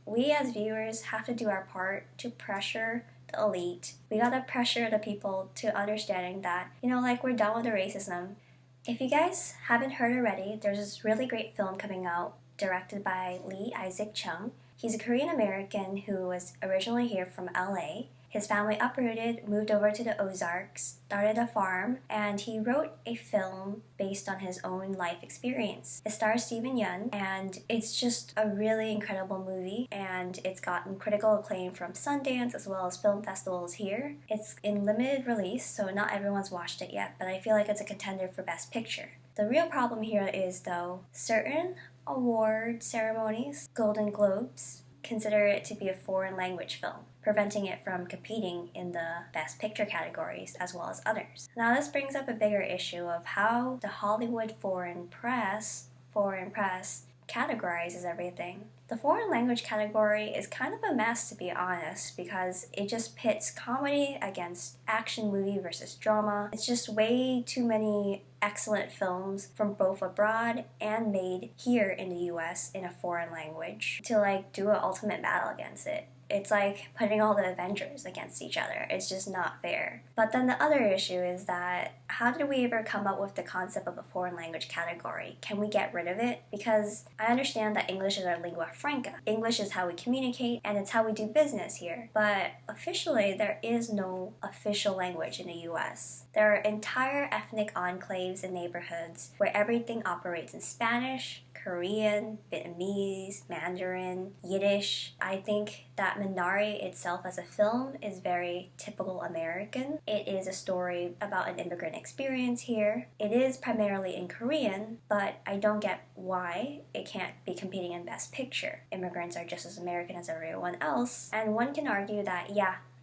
we as viewers have to do our part to pressure the elite. We gotta pressure the people to understanding that, like, we're done with the racism. If you guys haven't heard already, there's this really great film coming out directed by Issac Chung. He's a Korean American who was originally here from LA. His family uprooted, moved over to the Ozarks, started a farm, and he wrote a film based on his own life experience. It stars Steven Yeun, and it's just a really incredible movie, and it's gotten critical acclaim from Sundance as well as film festivals here. It's in limited release, so not everyone's watched it yet, but I feel like it's a contender for Best Picture. The real problem here is, though, certain award ceremonies, Golden Globes, consider it to be a foreign language film, preventing it from competing in the Best Picture categories as well as others. Now this brings up a bigger issue of how the Hollywood foreign press categorizes everything. The foreign language category is kind of a mess, to be honest, because it just pits comedy against action movie versus drama. It's just way too many excellent films from both abroad and made here in the US in a foreign language to do an ultimate battle against it. It's like putting all the Avengers against each other. It's just not fair. But then the other issue is that how did we ever come up with the concept of a foreign language category? Can we get rid of it? Because I understand that English is our lingua franca. English is how we communicate and it's how we do business here. But officially, there is no official language in the US. There are entire ethnic enclaves and neighborhoods where everything operates in Spanish, Korean, Vietnamese, Mandarin, Yiddish. I think that Minari itself as a film is very typical American. It is a story about an immigrant experience here. It is primarily in Korean, but I don't get why it can't be competing in Best Picture. Immigrants are just as American as everyone else, and one can argue that,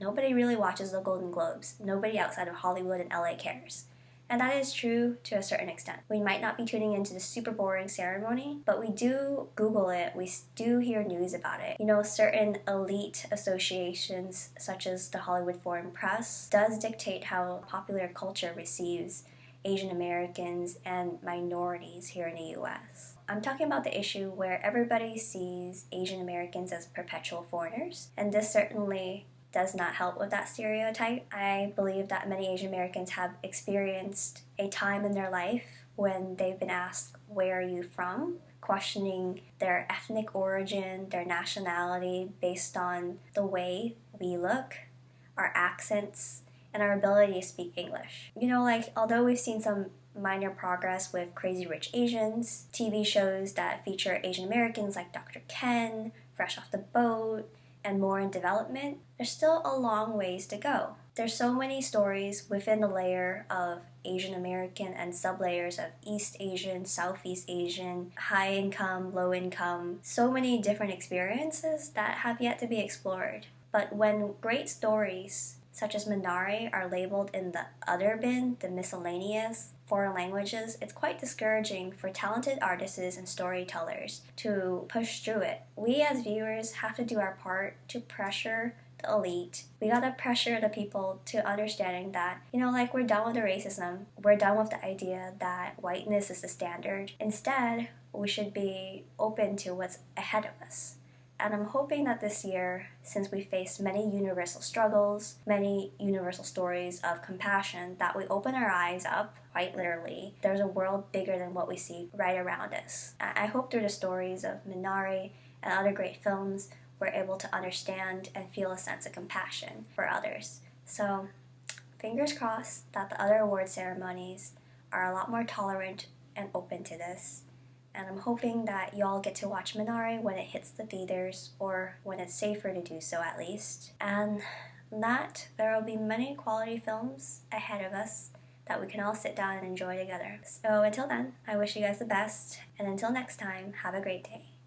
nobody really watches the Golden Globes. Nobody outside of Hollywood and LA cares. And that is true to a certain extent. We might not be tuning into the super boring ceremony, but we do Google it, we do hear news about it. Certain elite associations, such as the Hollywood Foreign Press, does dictate how popular culture receives Asian Americans and minorities here in the US. I'm talking about the issue where everybody sees Asian Americans as perpetual foreigners, and this certainly does not help with that stereotype. I believe that many Asian Americans have experienced a time in their life when they've been asked, "Where are you from?" questioning their ethnic origin, their nationality based on the way we look, our accents, and our ability to speak English. Although we've seen some minor progress with Crazy Rich Asians, TV shows that feature Asian Americans like Dr. Ken, Fresh Off the Boat, and more in development, there's still a long ways to go. There's so many stories within the layer of Asian American and sublayers of East Asian, Southeast Asian, high income, low income, so many different experiences that have yet to be explored. But when great stories such as Minari are labeled in the other bin, the miscellaneous foreign languages, it's quite discouraging for talented artists and storytellers to push through it. We as viewers have to do our part to pressure the elite. We gotta pressure the people to understanding that, we're done with the racism. We're done with the idea that whiteness is the standard. Instead, we should be open to what's ahead of us. And I'm hoping that this year, since we faced many universal struggles, many universal stories of compassion, that we open our eyes up, quite literally. There's a world bigger than what we see right around us. I hope through the stories of Minari and other great films, we're able to understand and feel a sense of compassion for others. So, fingers crossed that the other award ceremonies are a lot more tolerant and open to this. And I'm hoping that y'all get to watch Minari when it hits the theaters, or when it's safer to do so at least. And that there will be many quality films ahead of us that we can all sit down and enjoy together. So until then, I wish you guys the best, and until next time, have a great day.